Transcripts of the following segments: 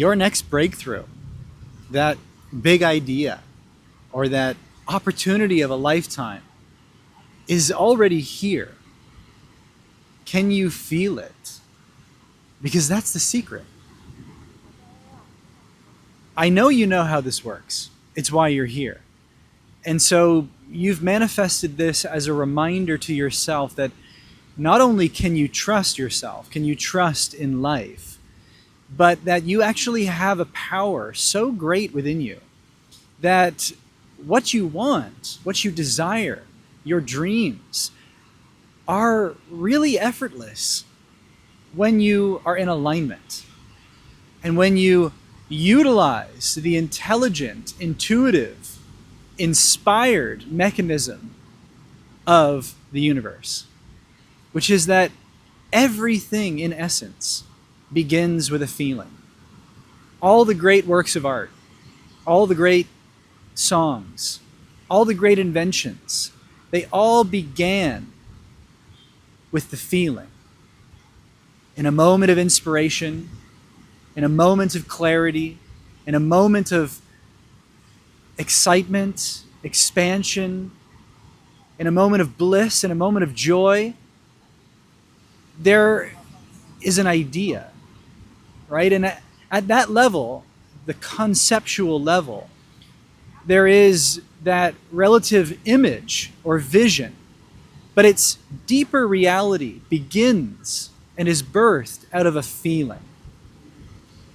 Your next breakthrough, that big idea or that opportunity of a lifetime, is already here. Can you feel it? Because that's the secret. I know you know how this works. It's why you're here. And so you've manifested this as a reminder to yourself that not only can you trust yourself, can you trust in life, but that you actually have a power so great within you that what you want, what you desire, your dreams are really effortless when you are in alignment and when you utilize the intelligent, intuitive, inspired mechanism of the universe, which is that everything in essence begins with a feeling. All the great works of art, all the great songs, all the great inventions, they all began with the feeling. In a moment of inspiration, in a moment of clarity, in a moment of excitement, expansion, in a moment of bliss, in a moment of joy, there is an idea, right? And at that level, the conceptual level, there is that relative image or vision, but its deeper reality begins and is birthed out of a feeling.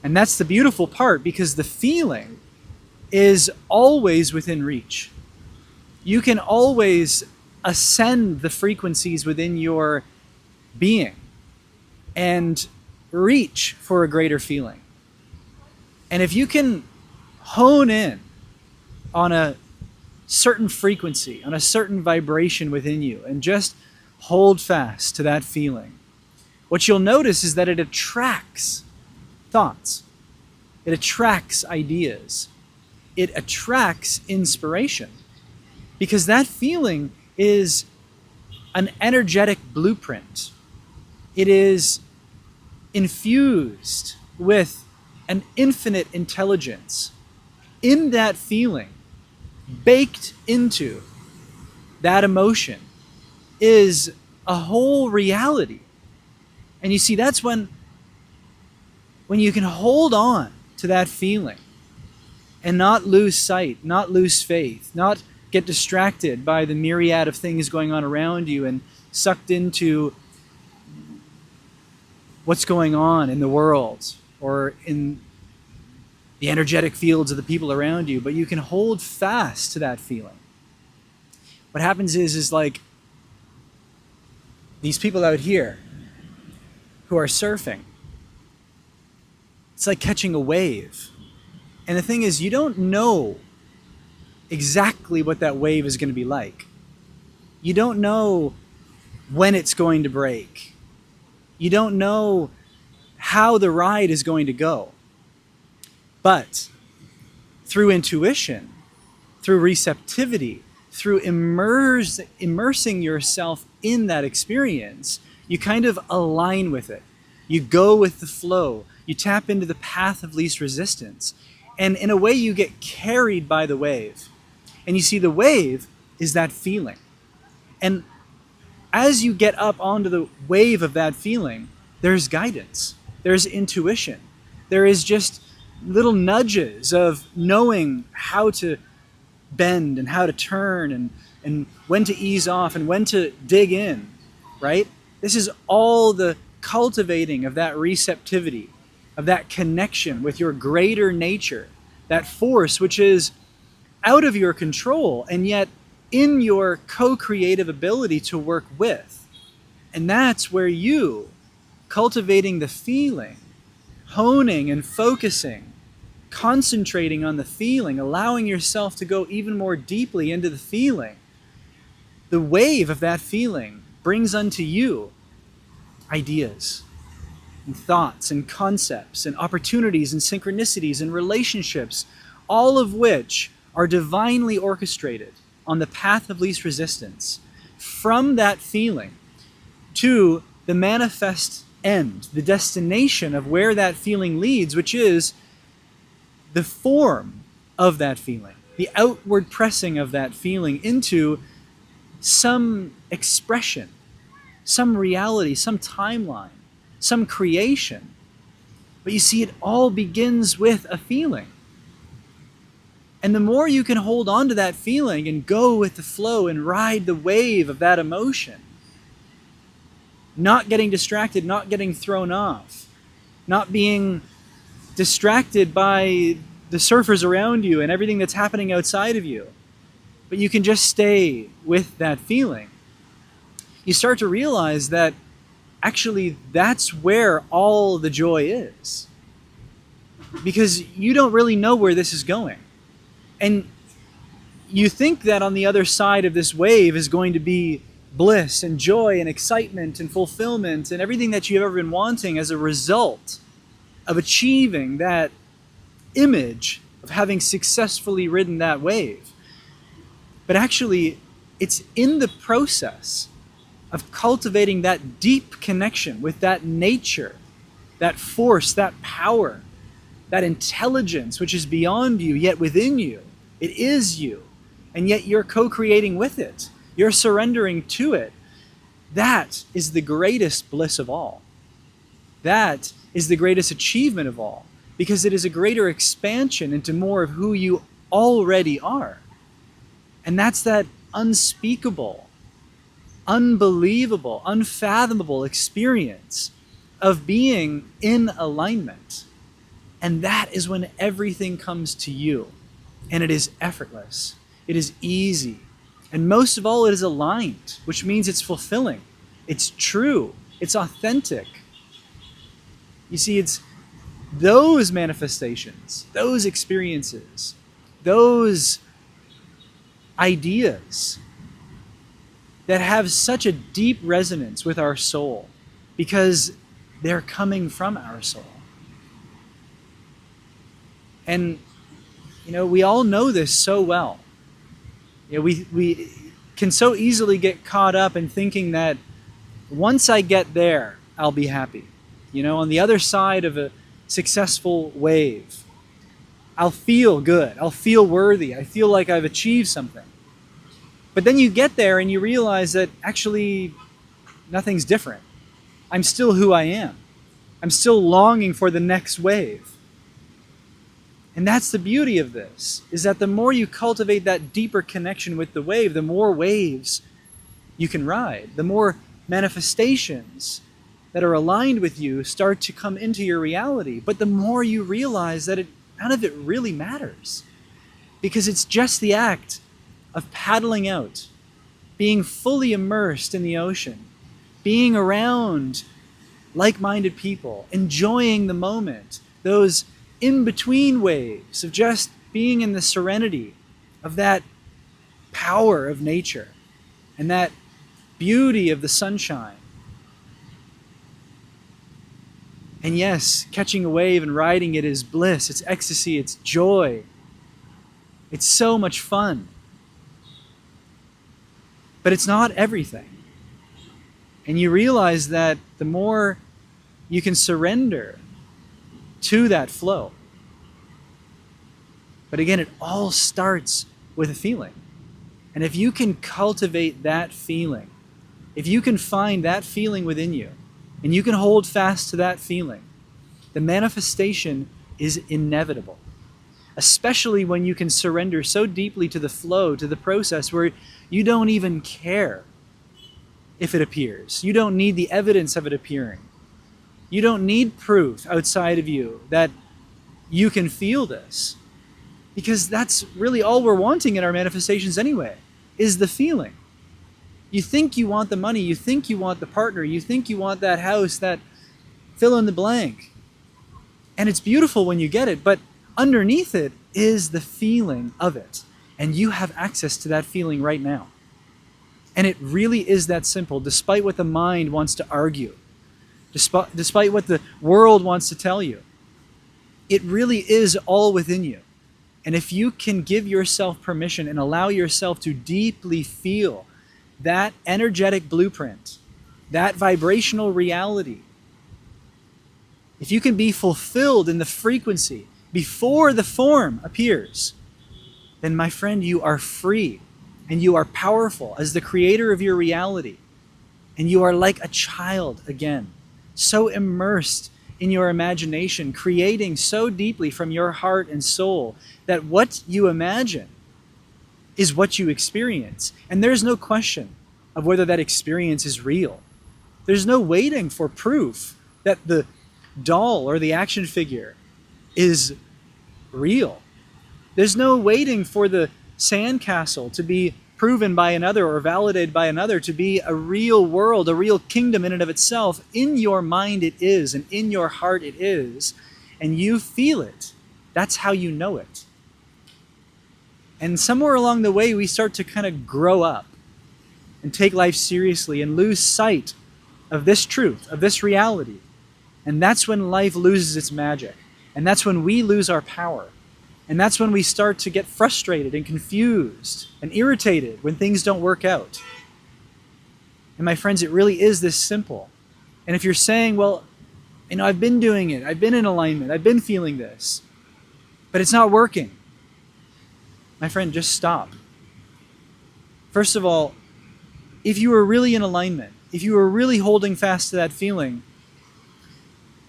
And that's the beautiful part, because the feeling is always within reach. You can always ascend the frequencies within your being and reach for a greater feeling. And if you can hone in on a certain frequency, on a certain vibration within you, and just hold fast to that feeling, what you'll notice is that it attracts thoughts. It attracts ideas. It attracts inspiration. Because that feeling is an energetic blueprint. It is infused with an infinite intelligence. In that feeling, baked into that emotion, is a whole reality. And you see, that's when you can hold on to that feeling and not lose sight, not lose faith, not get distracted by the myriad of things going on around you and sucked into what's going on in the world or in the energetic fields of the people around you, but you can hold fast to that feeling. What happens is like these people out here who are surfing. It's like catching a wave. And the thing is, you don't know exactly what that wave is going to be like. You don't know when it's going to break. You don't know how the ride is going to go. But through intuition, through receptivity, through immersing yourself in that experience, you kind of align with it. You go with the flow. You tap into the path of least resistance. And in a way, you get carried by the wave. And you see, the wave is that feeling. And as you get up onto the wave of that feeling, there's guidance. There's intuition. There is just little nudges of knowing how to bend and how to turn and when to ease off and when to dig in, right? This is all the cultivating of that receptivity, of that connection with your greater nature, that force which is out of your control and yet in your co-creative ability to work with. And that's where you, cultivating the feeling, honing and focusing, concentrating on the feeling, allowing yourself to go even more deeply into the feeling, the wave of that feeling brings unto you ideas and thoughts and concepts and opportunities and synchronicities and relationships, all of which are divinely orchestrated on the path of least resistance from that feeling to the manifest end, the destination of where that feeling leads, which is the form of that feeling, the outward pressing of that feeling into some expression, some reality, some timeline, some creation. But you see, it all begins with a feeling. And the more you can hold on to that feeling and go with the flow and ride the wave of that emotion, not getting distracted, not getting thrown off, not being distracted by the surfers around you and everything that's happening outside of you, but you can just stay with that feeling, you start to realize that actually that's where all the joy is. Because you don't really know where this is going. And you think that on the other side of this wave is going to be bliss and joy and excitement and fulfillment and everything that you've ever been wanting as a result of achieving that image of having successfully ridden that wave. But actually, it's in the process of cultivating that deep connection with that nature, that force, that power, that intelligence which is beyond you, yet within you. It is you, and yet you're co-creating with it. You're surrendering to it. That is the greatest bliss of all. That is the greatest achievement of all, because it is a greater expansion into more of who you already are. And that's that unspeakable, unbelievable, unfathomable experience of being in alignment. And that is when everything comes to you. And it is effortless. It is easy. And most of all, it is aligned, which means it's fulfilling. It's true. It's authentic. You see, it's those manifestations, those experiences, those ideas that have such a deep resonance with our soul because they're coming from our soul. And, we all know this so well. We can so easily get caught up in thinking that once I get there, I'll be happy. On the other side of a successful wave, I'll feel good. I'll feel worthy. I feel like I've achieved something. But then you get there and you realize that actually nothing's different. I'm still who I am. I'm still longing for the next wave. And that's the beauty of this, is that the more you cultivate that deeper connection with the wave, the more waves you can ride, the more manifestations that are aligned with you start to come into your reality. But the more you realize that none of it really matters, because it's just the act of paddling out, being fully immersed in the ocean, being around like-minded people, enjoying the moment, those in-between waves of just being in the serenity of that power of nature and that beauty of the sunshine. And yes, catching a wave and riding it is bliss, it's ecstasy, it's joy. It's so much fun. But it's not everything. And you realize that the more you can surrender to that flow. But again, it all starts with a feeling. And if you can cultivate that feeling, if you can find that feeling within you, and you can hold fast to that feeling, the manifestation is inevitable. Especially when you can surrender so deeply to the flow, to the process, where you don't even care if it appears. You don't need the evidence of it appearing. You don't need proof outside of you that you can feel this, because that's really all we're wanting in our manifestations anyway, is the feeling. You think you want the money, you think you want the partner, you think you want that house, that fill in the blank. And it's beautiful when you get it, but underneath it is the feeling of it. And you have access to that feeling right now. And it really is that simple, despite what the mind wants to argue. Despite what the world wants to tell you, it really is all within you. And if you can give yourself permission and allow yourself to deeply feel that energetic blueprint, that vibrational reality, if you can be fulfilled in the frequency, before the form appears, then my friend, you are free and you are powerful as the creator of your reality. And you are like a child again, so immersed in your imagination, creating so deeply from your heart and soul that what you imagine is what you experience. And there's no question of whether that experience is real. There's no waiting for proof that the doll or the action figure is real. There's no waiting for the sandcastle to be proven by another or validated by another to be a real world, a real kingdom in and of itself. In your mind it is, and in your heart it is, and you feel it. That's how you know it. And somewhere along the way we start to kind of grow up and take life seriously and lose sight of this truth, of this reality. And that's when life loses its magic. And that's when we lose our power. And that's when we start to get frustrated and confused and irritated when things don't work out. And my friends, it really is this simple. And if you're saying, well, I've been doing it, I've been in alignment, I've been feeling this, but it's not working. My friend, just stop. First of all, if you are really in alignment, if you are really holding fast to that feeling,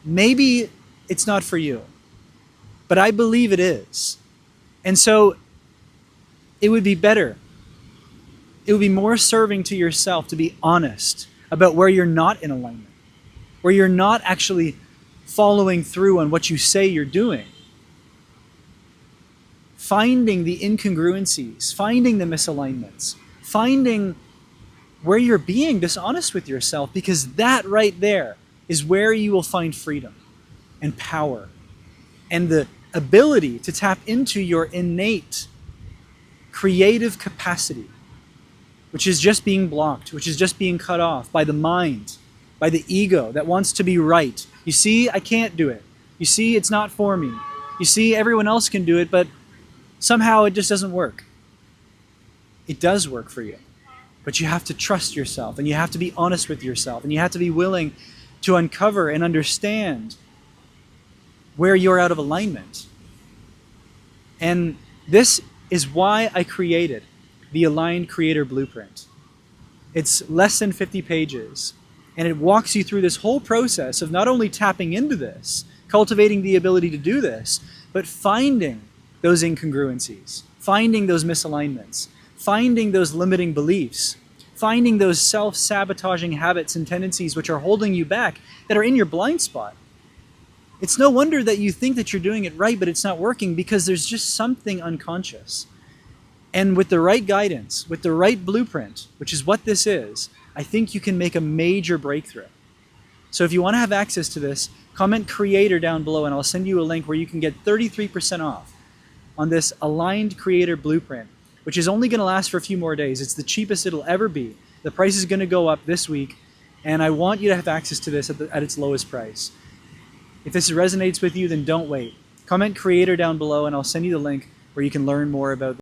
maybe it's not for you. But I believe it is. And so it would be better, it would be more serving to yourself to be honest about where you're not in alignment, where you're not actually following through on what you say you're doing. Finding the incongruencies, finding the misalignments, finding where you're being dishonest with yourself, because that right there is where you will find freedom and power and the ability to tap into your innate creative capacity, which is just being blocked, which is just being cut off by the mind, by the ego that wants to be right. You see, I can't do it. You see, it's not for me. You see, everyone else can do it, but somehow it just doesn't work. It does work for you, but you have to trust yourself, and you have to be honest with yourself, and you have to be willing to uncover and understand where you're out of alignment. And this is why I created the Aligned Creator Blueprint. It's less than 50 pages, and it walks you through this whole process of not only tapping into this, cultivating the ability to do this, but finding those incongruencies, finding those misalignments, finding those limiting beliefs, finding those self-sabotaging habits and tendencies which are holding you back, that are in your blind spot. It's no wonder that you think that you're doing it right, but it's not working, because there's just something unconscious. And with the right guidance, with the right blueprint, which is what this is, I think you can make a major breakthrough. So if you want to have access to this, comment creator down below and I'll send you a link where you can get 33% off on this Aligned Creator Blueprint, which is only going to last for a few more days. It's the cheapest it'll ever be. The price is going to go up this week, and I want you to have access to this at its lowest price. If this resonates with you, then don't wait. Comment creator down below and I'll send you the link where you can learn more about